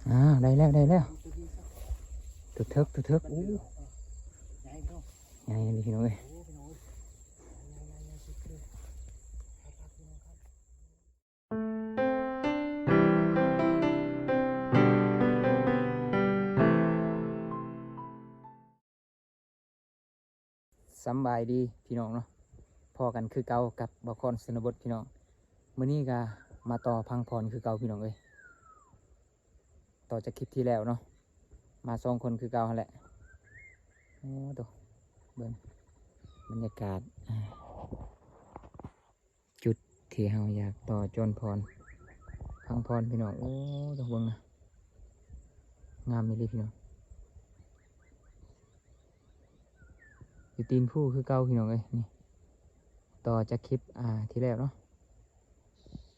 ได้แล้วตึกโอ้ใหญ่เลยพี่น้องเอ้ยสำบายดีพี่น้องเนาะพอกันคือเก่ากับบ่คอนสนบทพี่น้องมื้อนี้ก็มาต่อพังพรคือเก่าพี่น้องเอ้ยต่อจากคลิปที่แล้วเนาะมา2คนคือเก่าหั่นแหละโอ้โตเบิ่งบรรยากาศจุดที่เฮาอยากต่อจนพรพังพรพี่น้องโอ้โตเบิ่งนะงามอีหลีพี่น้องอยู่ตีนผู้คือเก่าพี่น้องเอ้ยนี่ต่อจากคลิปที่แล้วเนาะ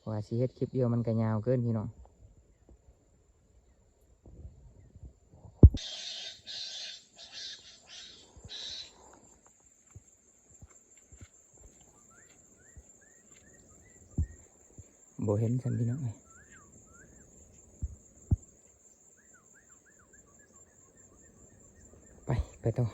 ว่าสิเฮ็ดคลิปเดียวมันก็ยาวเกินพี่น้องบ่เห็นซั่นพี่น้องเอ้ยไปต่อ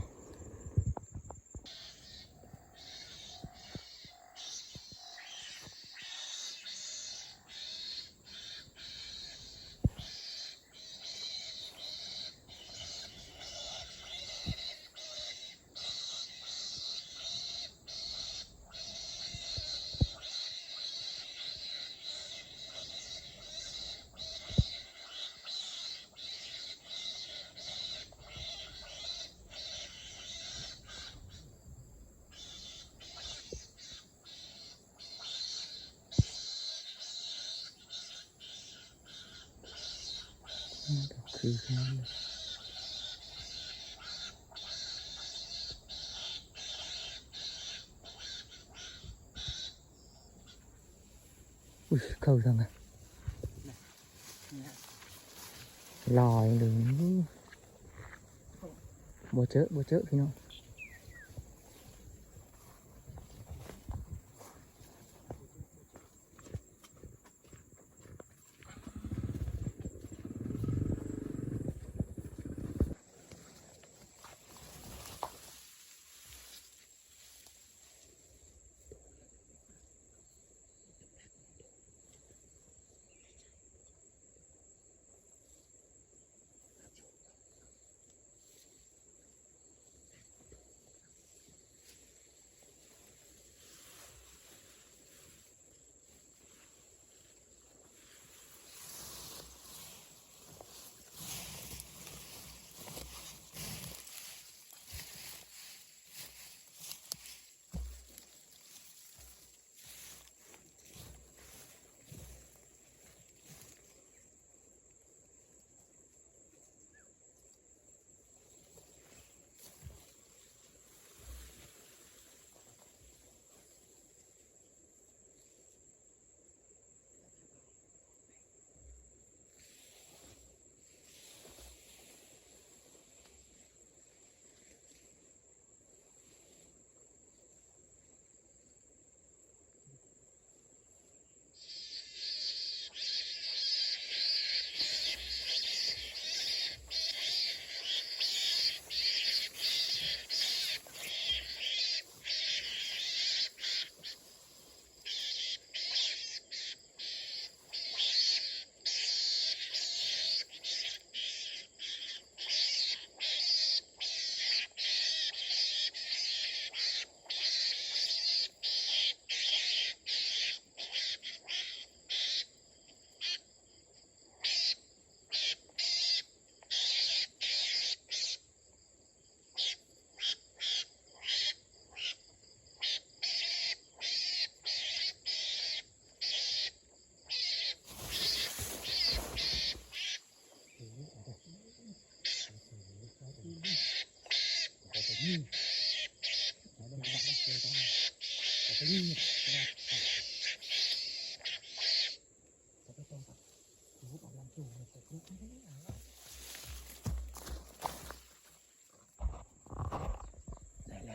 คือแค่นั้นเข้าทางไหนลอยหรือบ่เจอพี่น้อง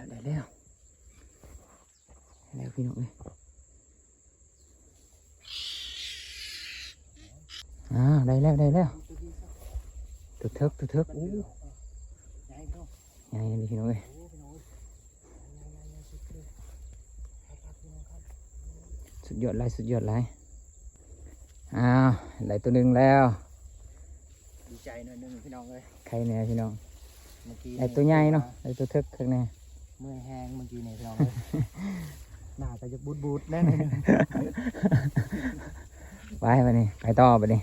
ได้แล้วพี่น้องเอ้ยได้แล้ว ตัวเทิกโอ้ใหญ่นี่พี่น้องเอ้ยสุดยอดหลายอ้าวได้ตัวหนึงแล้วดีใจหน่อยนึงพี่น้องเอ้ย ใครแน่พี่น้อง เมื่อกี้ ได้ตัวใหญ่เนาะได้ตัวเทิกข้างใน เมื่อยแห้งเมื่อกี้นี่พี่น้องเอ้ย หน้าก็จะบูดๆแน่นอน ไปบัดนี้ไปต่อบัดนี้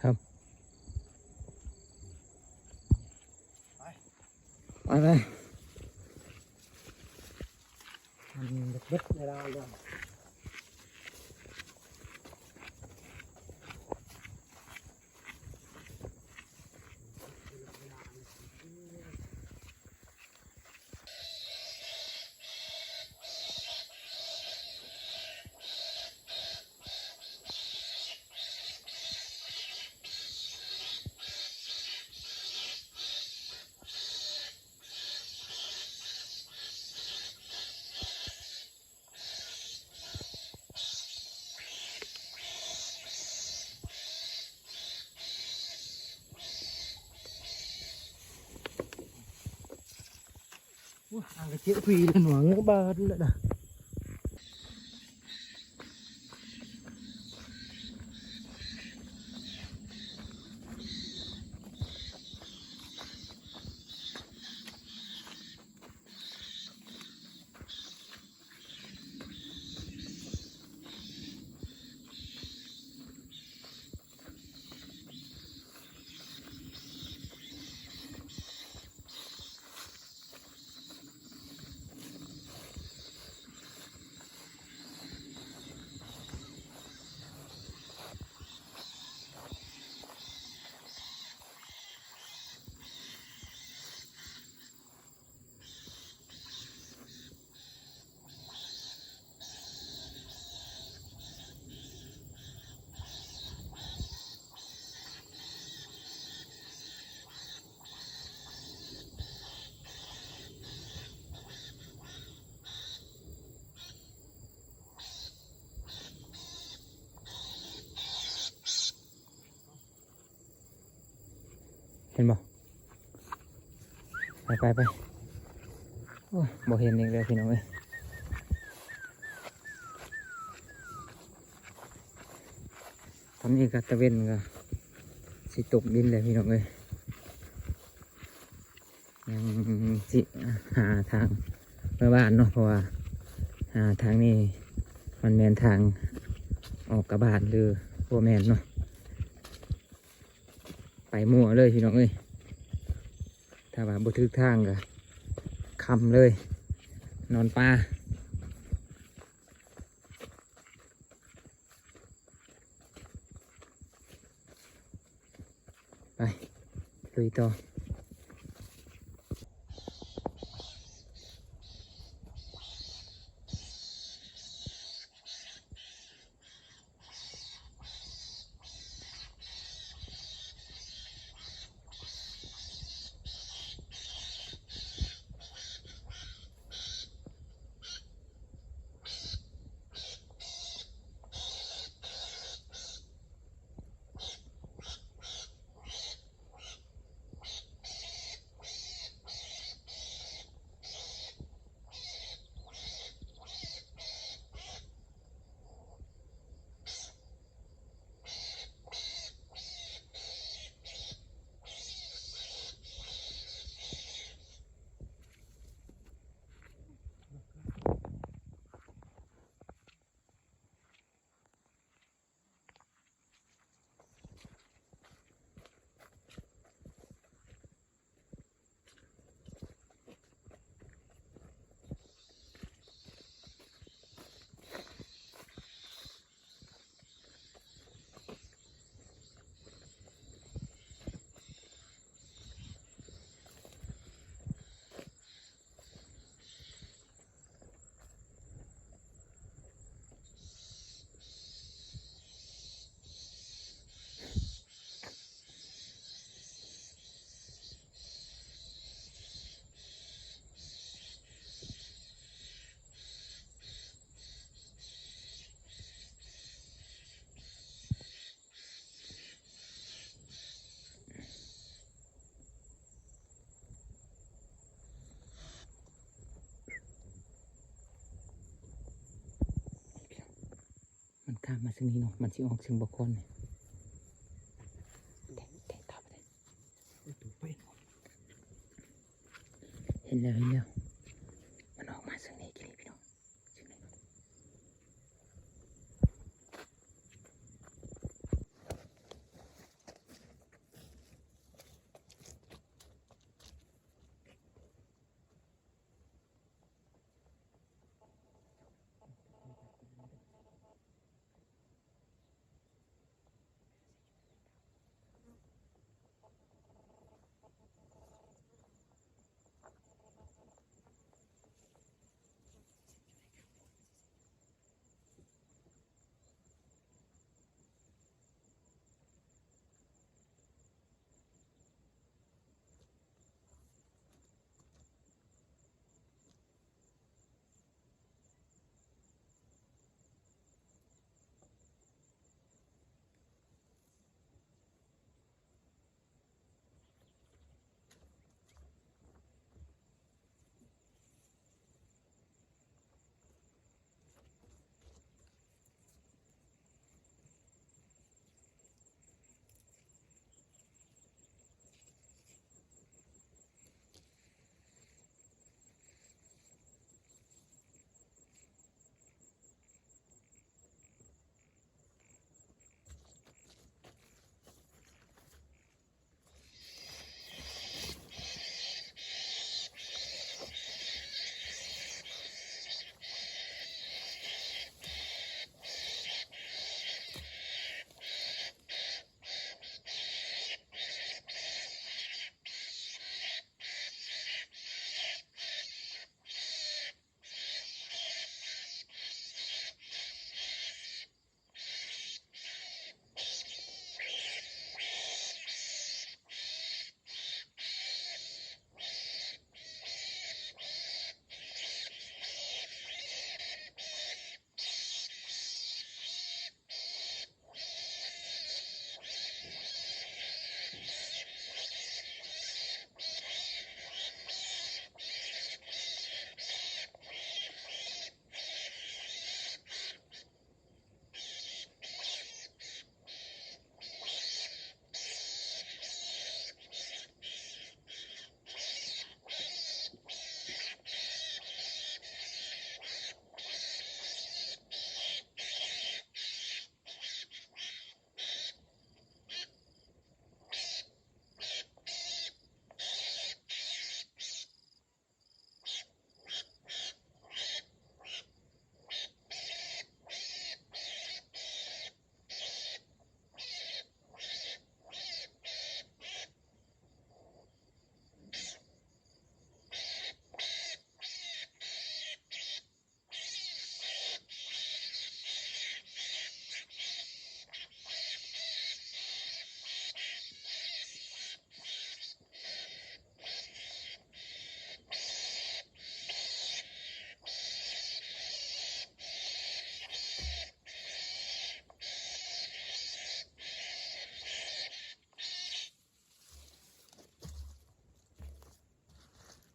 ครับไป มันเด็ดๆเวลาเลย อ่างกระเจี๊ยบปีเลยหน่วงก็บ้าเลยนะเห็นบ่ไปโอ้ยบ่เห็นอีกแล้วพี่น้องเอ้ยตอนนี้ก็ตะเวนก็สิตกดินเลยพี่น้องเอ้ยยังสิหาทางเมื่อบ้านเนาะเพราะว่าทางนี้มันแม่นทางออกกระบาดหรือบ่แม่นเนาะไปมั่วเลยพี่น้องเอ้ยถ้าว่าบ่ถึกทางก็คำเลยนอนป่าไปลุยต่อ มาซึ่งนี้เนาะมันสิออกซึ่งบ่คนนี่แต่ทับเลยเห็นแล้วมันออกมาซึ่งนี้กินพี่น้องซึ่งนี้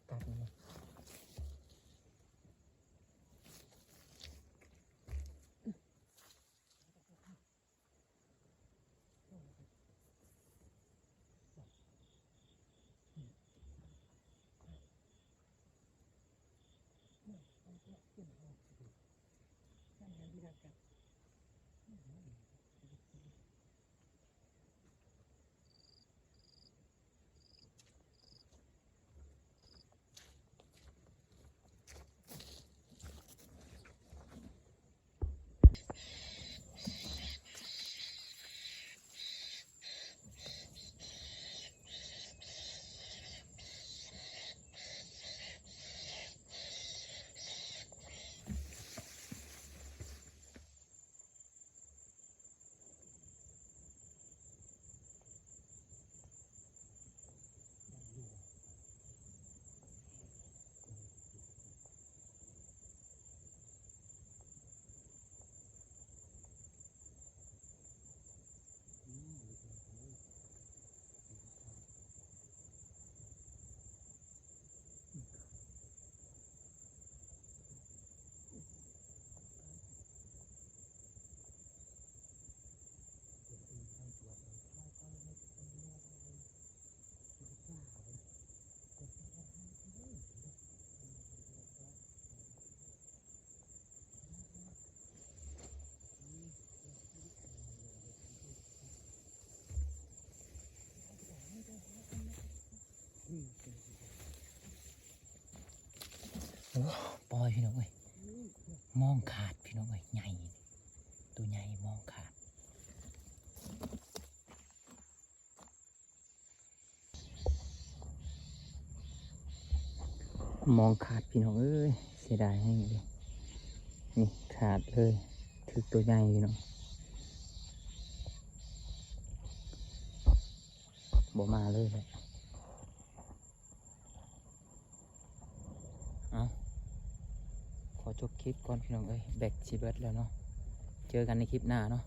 ตัดนี่เลย โอ้ปล่อยพี่น้องเอ้ยมองขาดพี่น้องเอ้ยใหญ่ตัวใหญ่มองขาดมองขาดพี่น้องเอ้ยเสียดายให้เลยนี่ขาดเลยถือตัวใหญ่พี่น้องบ่มาเลยเลยเอาขอจบคลิปก่อนพี่น้องเอ้ยแบกชีเบิร์ดแล้วเนาะเจอกันในคลิปหน้าเนาะ